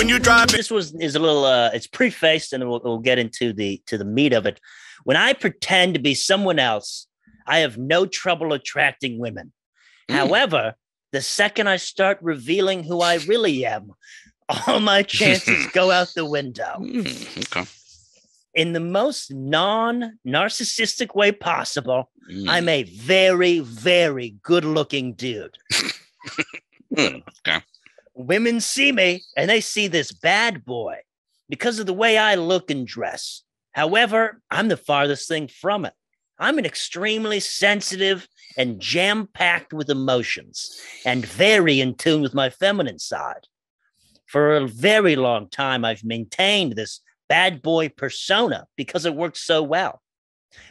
when you drive. This is a little. It's prefaced, and we'll get into the meat of it. When I pretend to be someone else, I have no trouble attracting women. However, the second I start revealing who I really am, all my chances go out the window. Okay. In the most non-narcissistic way possible, I'm a very, very good-looking dude. Okay. Women see me, and they see this bad boy because of the way I look and dress. However, I'm the farthest thing from it. I'm an extremely sensitive and jam-packed with emotions and very in tune with my feminine side. For a very long time, I've maintained this bad boy persona because it worked so well.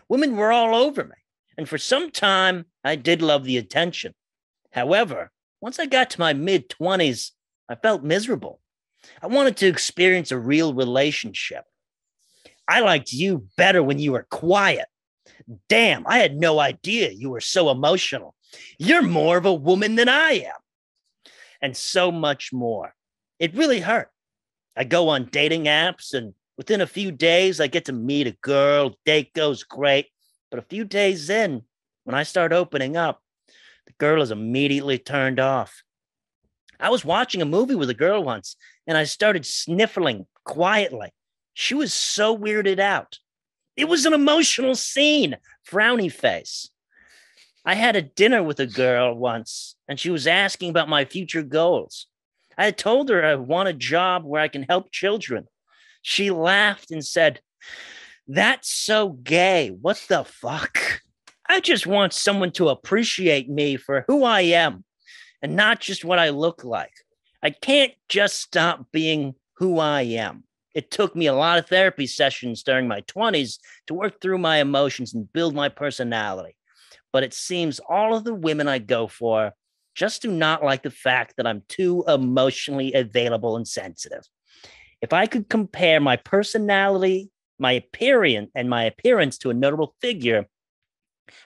Women were all over me, and for some time, I did love the attention. However, once I got to my mid-20s, I felt miserable. I wanted to experience a real relationship. I liked you better when you were quiet. Damn, I had no idea you were so emotional. You're more of a woman than I am. And so much more. It really hurt. I go on dating apps, and within a few days, I get to meet a girl. Date goes great. But a few days in, when I start opening up, the girl is immediately turned off. I was watching a movie with a girl once, and I started sniffling quietly. She was so weirded out. It was an emotional scene, frowny face. I had a dinner with a girl once, and she was asking about my future goals. I had told her I want a job where I can help children. She laughed and said, "That's so gay. What the fuck? I just want someone to appreciate me for who I am and not just what I look like. I can't just stop being who I am." It took me a lot of therapy sessions during my 20s to work through my emotions and build my personality. But it seems all of the women I go for just do not like the fact that I'm too emotionally available and sensitive. If I could compare my personality, my appearance to a notable figure,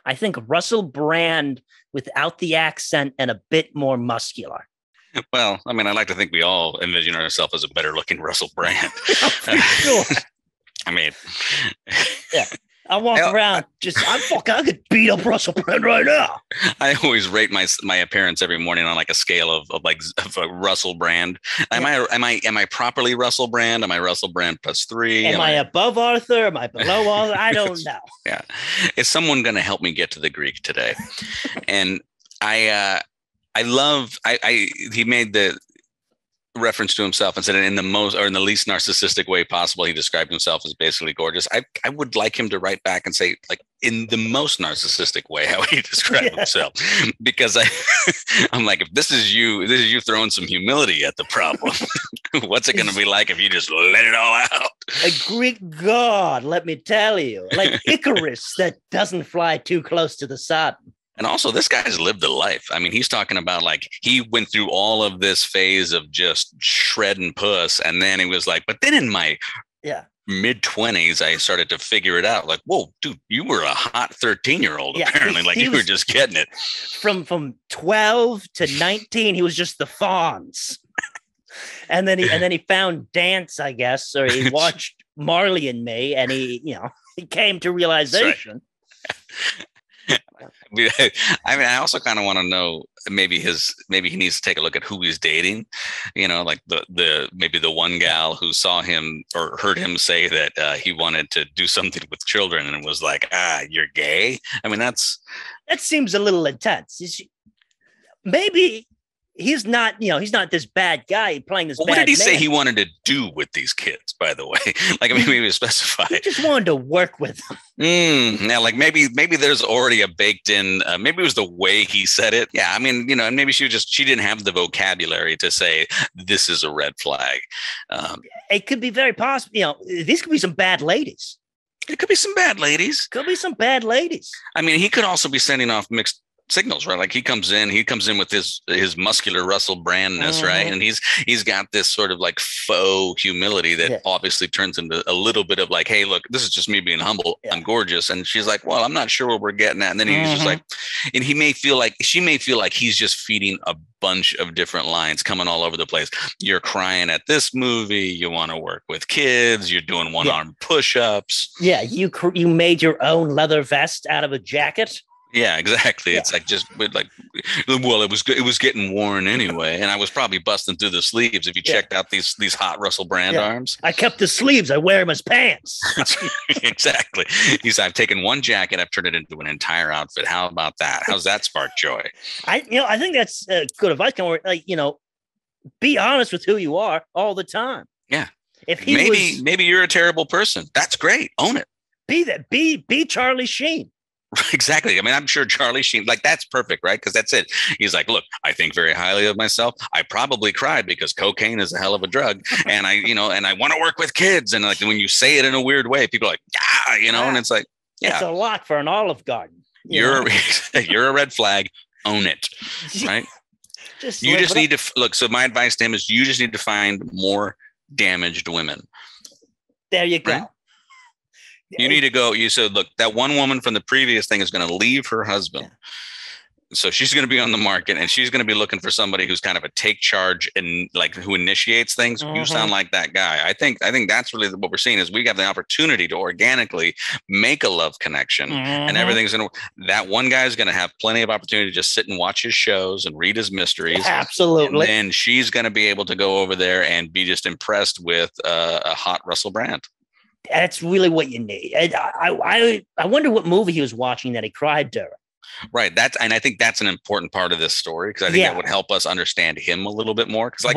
I think Russell Brand without the accent and a bit more muscular. Well, I mean, I like to think we all envision ourselves as a better looking Russell Brand. For sure. I mean, yeah. I walk around I could beat up Russell Brand right now. I always rate my appearance every morning on like a scale of Russell Brand. Am I properly Russell Brand? Am I Russell Brand +3? Am I above Arthur? Am I below Arthur? I don't know. Yeah. Is someone going to help me get to the Greek today? And he made the reference to himself and said in the least narcissistic way possible. He described himself as basically gorgeous. I would like him to write back and say, like, in the most narcissistic way how he described himself, because I'm like, if this is you throwing some humility at the problem, what's it going to be like if you just let it all out? A Greek god, let me tell you, like Icarus that doesn't fly too close to the sun. And also, this guy's lived a life. I mean, he's talking about like he went through all of this phase of just shredding puss. And then he was like, but then in my mid-20s, I started to figure it out. Like, whoa, dude, you were a hot 13-year-old, apparently. Like you were just getting it. From 12 to 19, he was just the fawns. And then he found dance, I guess, or he watched Marley and Me, and he came to realization. I mean, I also kind of want to know maybe he needs to take a look at who he's dating, like maybe the one gal who saw him or heard him say that he wanted to do something with children and was like, you're gay. I mean, that seems a little intense. Maybe he's not this bad guy playing this. What did he say he wanted to do with these kids, by the way? Like, I mean, maybe specify. He just wanted to work with them. Now, like maybe there's already a baked in, maybe it was the way he said it. Yeah. I mean, and maybe she didn't have the vocabulary to say, this is a red flag. It could be very possible. These could be some bad ladies. It could be some bad ladies. Could be some bad ladies. I mean, he could also be sending off mixed signals, right? Like he comes in with his muscular Russell Brandness, right? And he's got this sort of like faux humility that obviously turns into a little bit of like, hey, look, this is just me being humble. I'm gorgeous. And she's like, well, I'm not sure what we're getting at. And then he's just like, and she may feel like he's just feeding a bunch of different lines coming all over the place. You're crying at this movie. You want to work with kids. You're doing one-arm push-ups. Yeah, you made your own leather vest out of a jacket. Yeah, exactly. Yeah. It's like just like, well, it was getting worn anyway, and I was probably busting through the sleeves. If you checked out these hot Russell Brand arms, I kept the sleeves. I wear them as pants. Exactly. I've taken one jacket, I've turned it into an entire outfit. How about that? How's that spark joy? I think that's good advice. Like, be honest with who you are all the time. Yeah. If maybe you're a terrible person, that's great. Own it. Be that. Be Charlie Sheen. Exactly. I mean, I'm sure Charlie Sheen, like, that's perfect, right? Because that's it. He's like, look, I think very highly of myself. I probably cried because cocaine is a hell of a drug. And I want to work with kids. And like, when you say it in a weird way, people are like, and it's like, it's a lot for an Olive Garden. You're a red flag. Own it. Right. You just need to look. So my advice to him is you just need to find more damaged women. There you go. Right? You need to go. You said, look, that one woman from the previous thing is going to leave her husband. Yeah. So she's going to be on the market and she's going to be looking for somebody who's kind of a take charge and like who initiates things. You sound like that guy. I think that's really what we're seeing is we have the opportunity to organically make a love connection and everything's going to, that one guy is going to have plenty of opportunity to just sit and watch his shows and read his mysteries. Absolutely. And then she's going to be able to go over there and be just impressed with a hot Russell Brand. That's really what you need. I wonder what movie he was watching that he cried during. Right. And I think that's an important part of this story because I think that would help us understand him a little bit more. Because like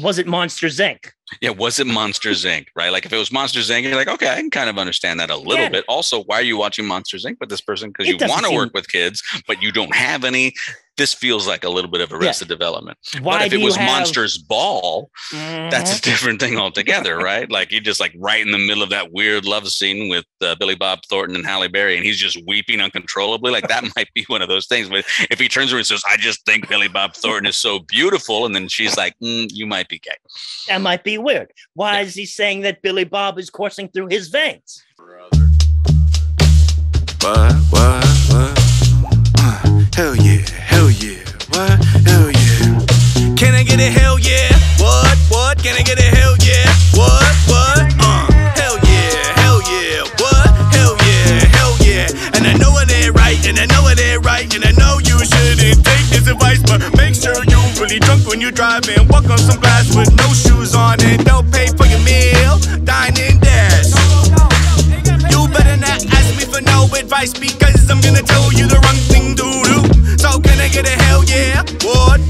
was it Monsters Inc.? Yeah. Was it Monsters Inc.? Right. Like if it was Monsters Inc., you're like, okay, I can kind of understand that a little bit. Also, why are you watching Monsters Inc. with this person? Because you want to work with kids, but you don't have any. This feels like a little bit of Arrested Development. But if it was Monsters Ball, that's a different thing altogether, right? Like you just like right in the middle of that weird love scene with Billy Bob Thornton and Halle Berry, and he's just weeping uncontrollably. Like that might be one of those things. But if he turns around and says, "I just think Billy Bob Thornton is so beautiful," and then she's like, "You might be gay." That might be weird. Why is he saying that Billy Bob is coursing through his veins? What? Hell yeah, what? Hell yeah. Can I get a hell yeah? What? Can I get a hell yeah? What? Hell yeah, what? Hell yeah. And I know it ain't right, and I know you shouldn't take this advice, but make sure you really drunk when you drive and walk on some glass with no shoes on and don't pay for your meal, dine and dash. You better not ask me for no advice because I'm gonna tell you the wrong thing to do. So can I get a hell yeah? What?